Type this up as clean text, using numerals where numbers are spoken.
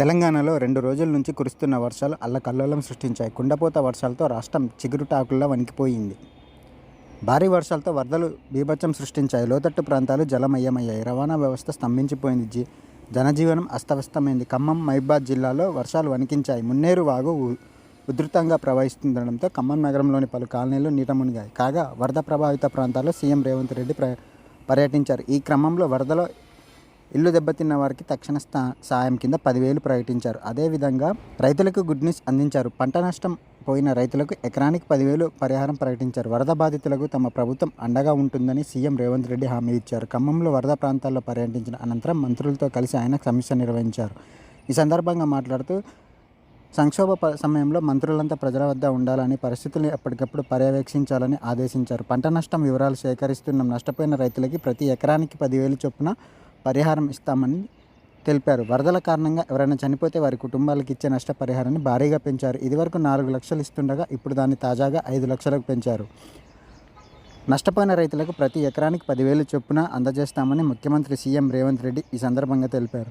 తెలంగాణలో 2 రోజుల నుంచి కురుస్తున్న వర్షాలు అల్లకల్లోలం సృష్టించాయి. కుండపోత వర్షాలతో రాష్ట్రం చిగురుటాకుల్లా వణికిపోయింది. భారీ వర్షాలతో వరదలు బీభత్సం సృష్టించాయి. లోతట్టు ప్రాంతాలు జలమయమయ్యాయి. రవాణా వ్యవస్థ స్తంభించిపోయింది. జనజీవనం అస్తవ్యస్తమైంది. ఖమ్మం, మహబూబాబాద్ జిల్లాలో వర్షాలు వణికించాయి. మున్నేరు వాగు ఉధృతంగా ప్రవహిస్తుండడంతో ఖమ్మం నగరంలోని పలు కాలనీలు నీట మునిగాయి. కాగా వరద ప్రభావిత ప్రాంతాల్లో సీఎం రేవంత్ రెడ్డి పర్యటించారు. ఈ క్రమంలో వరదలో ఇల్లు దెబ్బతిన్న వారికి తక్షణ సాయం కింద 10,000 ప్రకటించారు. అదేవిధంగా రైతులకు గుడ్ న్యూస్ అందించారు. పంట నష్టం పోయిన రైతులకు ఎకరానికి 10,000 పరిహారం ప్రకటించారు. వరద బాధితులకు తమ ప్రభుత్వం అండగా ఉంటుందని సీఎం రేవంత్ రెడ్డి హామీ ఇచ్చారు. ఖమ్మంలో వరద ప్రాంతాల్లో పర్యటించిన అనంతరం మంత్రులతో కలిసి ఆయన సమీక్ష నిర్వహించారు. ఈ సందర్భంగా మాట్లాడుతూ సంక్షోభ సమయంలో మంత్రులంతా ప్రజల వద్ద ఉండాలని, పరిస్థితులను ఎప్పటికప్పుడు పర్యవేక్షించాలని ఆదేశించారు. పంట నష్టం వివరాలు సేకరిస్తున్నాం. నష్టపోయిన రైతులకి ప్రతి ఎకరానికి 10,000 చొప్పున పరిహారం ఇస్తామని తెలిపారు. వరదల కారణంగా ఎవరైనా చనిపోతే వారి కుటుంబాలకు ఇచ్చే నష్టపరిహారాన్ని భారీగా పెంచారు. ఇదివరకు 4 లక్షలు ఇస్తుండగా ఇప్పుడు దాన్ని తాజాగా 5 లక్షలకు పెంచారు. నష్టపోయిన రైతులకు ప్రతి ఎకరానికి 10,000 చొప్పున అందజేస్తామని ముఖ్యమంత్రి సీఎం రేవంత్ రెడ్డి ఈ సందర్భంగా తెలిపారు.